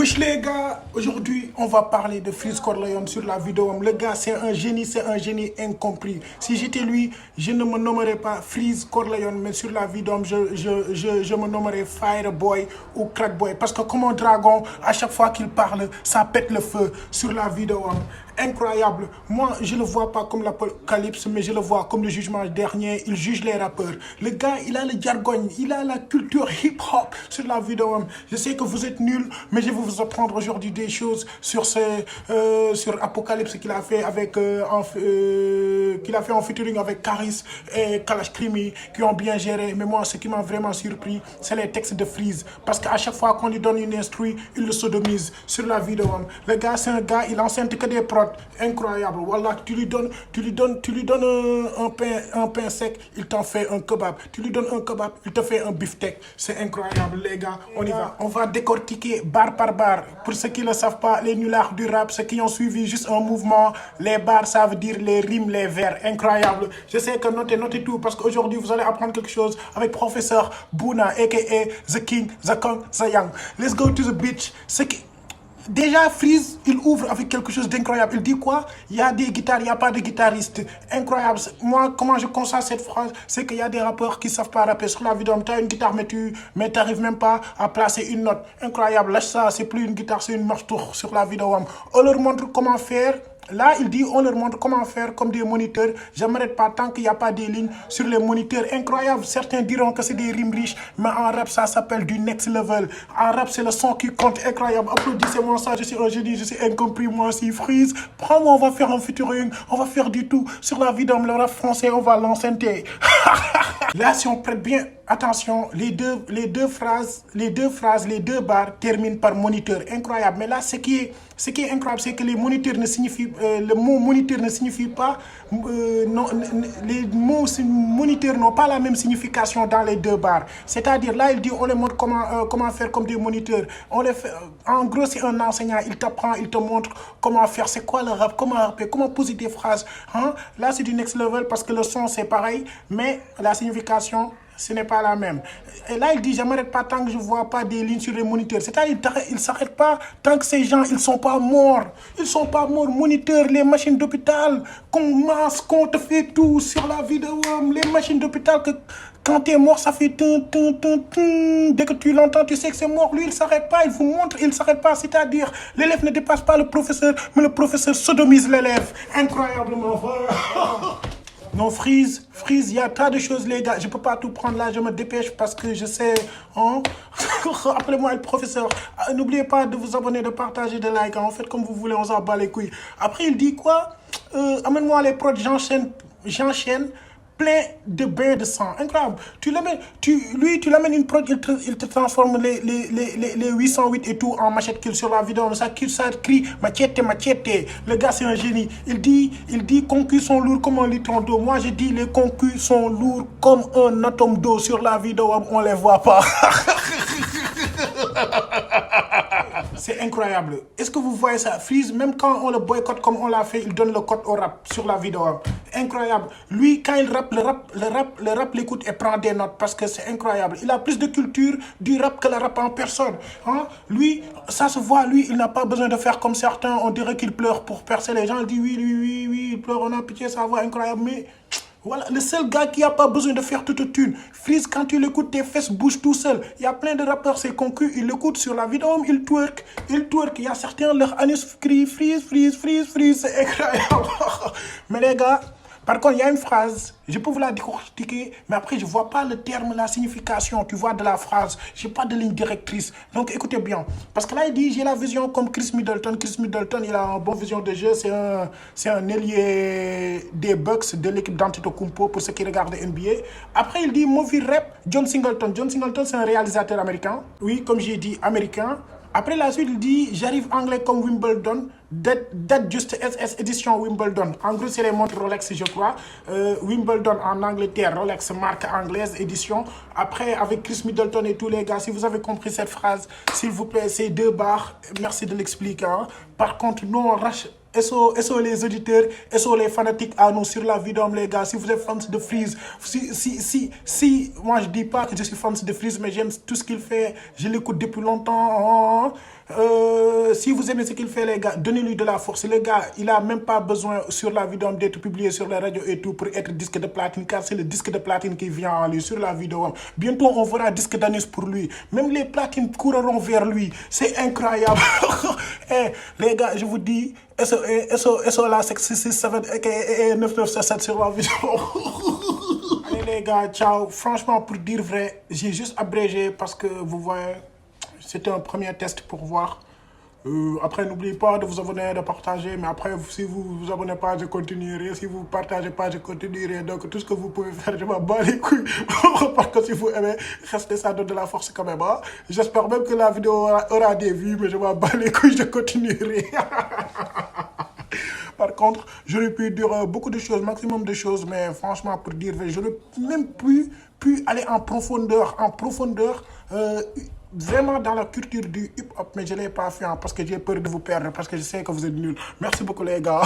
Wesh les gars, aujourd'hui on va parler de Freeze Corleone sur la vidéo. Le gars c'est un génie incompris. Si j'étais lui, je ne me nommerais pas Freeze Corleone, mais sur la vidéo je me nommerais Fireboy ou Crackboy. Parce que comme un dragon, à chaque fois qu'il parle, ça pète le feu sur la vidéo. Incroyable. Moi, je ne le vois pas comme l'Apocalypse, mais je le vois comme le jugement dernier. Il juge les rappeurs. Le gars, il a le jargon, il a la culture hip-hop sur la vidéo. Je sais que vous êtes nuls, mais je vais vous apprendre aujourd'hui des choses sur sur Apocalypse qu'il a fait avec en featuring avec Caris et Kalash Krimi qui ont bien géré. Mais moi, ce qui m'a vraiment surpris, c'est les textes de Freeze. Parce qu'à chaque fois qu'on lui donne une instru, il le sodomise sur la vidéo. Le gars, c'est un gars, il enceinte que des prods. Incroyable. Voilà, tu lui donnes un pain sec, il t'en fait un kebab. Tu lui donnes un kebab, il te fait un beefsteak. C'est incroyable, les gars. On y va. On va décortiquer bar par bar. Pour ceux qui ne le savent pas, les nullards du rap, ceux qui ont suivi juste un mouvement, les bars, ça veut dire les rimes, les vers. Incroyable. Je sais que notez tout, parce qu'aujourd'hui, vous allez apprendre quelque chose avec professeur Bouna, a.k.a. The King, The Kong, The Young. Let's go to the beach. Déjà, Freeze, il ouvre avec quelque chose d'incroyable. Il dit quoi? Il y a des guitares, il n'y a pas de guitaristes. Incroyable. Moi, comment je constate cette phrase? C'est qu'il y a des rappeurs qui ne savent pas rapper. Sur la vidéo, tu as une guitare, mais tu n'arrives même pas à placer une note. Incroyable. Lâche ça, c'est plus une guitare, c'est une marche-tour sur la vidéo. On leur montre comment faire. Là, il dit, on leur montre comment faire comme des moniteurs. Je ne m'arrête pas tant qu'il n'y a pas des lignes sur les moniteurs. Incroyable. Certains diront que c'est des rimes riches, mais en rap, ça s'appelle du next level. En rap, c'est le son qui compte. Incroyable. Applaudissez-moi ça. Je suis un génie, je suis incompris. Moi aussi, Freeze. Prends-moi, on va faire un featuring. On va faire du tout. Sur la vidéo, le rap français, on va l'enceinter. Là, si on prête bien attention, les deux barres terminent par moniteur. Incroyable. Mais là, ce qui est incroyable, c'est que les moniteurs ne signifient, le mot moniteur ne signifie pas, les mots moniteurs n'ont pas la même signification dans les deux barres. C'est-à-dire, là, il dit, on les montre comment faire comme des moniteurs. On les fait, en gros, c'est un enseignant, il t'apprend, il te montre comment faire, c'est quoi le rap, comment rapper, comment poser des phrases. Hein? Là, c'est du next level parce que le son, c'est pareil, mais la signification, ce n'est pas la même. Et là, il dit, je ne m'arrête pas tant que je ne vois pas des lignes sur les moniteurs. C'est-à-dire, il ne s'arrête pas tant que ces gens, ils ne sont pas morts. Ils ne sont pas morts. Moniteurs, les machines d'hôpital, qu'on masque, qu'on te fait tout sur la vidéo. Les machines d'hôpital, que quand tu es mort, ça fait tum. Dès que tu l'entends, tu sais que c'est mort. Lui, il ne s'arrête pas. Il vous montre, il ne s'arrête pas. C'est-à-dire, l'élève ne dépasse pas le professeur, mais le professeur sodomise l'élève. Incroyablement vrai. Non, Freeze, il y a tas de choses, les gars. Je ne peux pas tout prendre là, je me dépêche parce que je sais. Hein? Appelez-moi le professeur. N'oubliez pas de vous abonner, de partager, de liker. En fait, comme vous voulez, on s'en bat les couilles. Après, il dit quoi? Amène-moi les prods, j'enchaîne. Plein de bains de sang. Incroyable. Tu l'amènes une prod, il te transforme les 808 et tout en machette kill sur la vidéo. Ça crie machete. Le gars, c'est un génie. Il dit concus sont lourds comme un litre d'eau. Moi, je dis les concus sont lourds comme un atome d'eau. Sur la vidéo, on les voit pas. C'est incroyable. Est-ce que vous voyez ça? Freeze, même quand on le boycotte comme on l'a fait, il donne le code au rap sur la vidéo. Incroyable. Lui, quand il rappe, le rap l'écoute et prend des notes parce que c'est incroyable. Il a plus de culture du rap que le rap en personne. Hein? Lui, ça se voit, lui, il n'a pas besoin de faire comme certains. On dirait qu'il pleure pour percer les gens. Il dit oui, il pleure, on a pitié, ça va, incroyable. Mais voilà, le seul gars qui n'a pas besoin de faire toute tune. Freeze, quand tu l'écoutes, tes fesses bougent tout seul. Il y a plein de rappeurs, c'est concus, ils l'écoutent sur la vidéo, ils twerk. Il y a certains, leur anus crie Freeze, c'est incroyable. Mais les gars, par contre, il y a une phrase, je peux vous la décortiquer, mais après, je ne vois pas le terme, la signification, tu vois, de la phrase. Je n'ai pas de ligne directrice. Donc, écoutez bien. Parce que là, il dit, j'ai la vision comme Chris Middleton. Chris Middleton, il a une bonne vision de jeu. C'est un ailier des Bucks, de l'équipe d'Antetokounmpo, pour ceux qui regardent NBA. Après, il dit, movie rap, John Singleton. John Singleton, c'est un réalisateur américain. Oui, comme j'ai dit, américain. Après la suite, il dit, j'arrive anglais comme Wimbledon, date juste SS édition Wimbledon. En gros, c'est les montres Rolex, je crois. Wimbledon en Angleterre, Rolex marque anglaise édition. Après, avec Chris Middleton et tous les gars, si vous avez compris cette phrase, s'il vous plaît, ces deux barres, merci de l'expliquer. Hein. Par contre, nous, SO les auditeurs, SO les fanatiques à nous sur la vidéo, les gars. Si vous êtes fans de Freeze, si, moi je dis pas que je suis fan de Freeze, mais j'aime tout ce qu'il fait. Je l'écoute depuis longtemps. Si vous aimez ce qu'il fait, les gars, donnez-lui de la force. Les gars, il a même pas besoin sur la vidéo d'être publié sur les radios et tout pour être disque de platine, car c'est le disque de platine qui vient à lui sur la vidéo. Bientôt, on fera disque d'anus pour lui. Même les platines courront vers lui. C'est incroyable. Eh, les gars, je vous dis, SO la 667 et 9967 sur la vidéo. Allez les gars, ciao. Franchement, pour dire vrai, j'ai juste abrégé parce que vous voyez, c'était un premier test pour voir. Après, n'oubliez pas de vous abonner, de partager. Mais après, si vous vous abonnez pas, je continuerai. Si vous partagez pas, je continuerai. Donc, tout ce que vous pouvez faire, je m'en bats les couilles. Parce que si vous aimez, restez, ça donne de la force quand même. Hein? J'espère même que la vidéo aura des vues, mais je m'en bats les couilles, je continuerai. Par contre, j'aurais pu dire beaucoup de choses, maximum de choses, mais franchement, pour dire, j'aurais même pu aller en profondeur, vraiment dans la culture du hip-hop, mais je ne l'ai pas fait hein, parce que j'ai peur de vous perdre, parce que je sais que vous êtes nuls. Merci beaucoup les gars.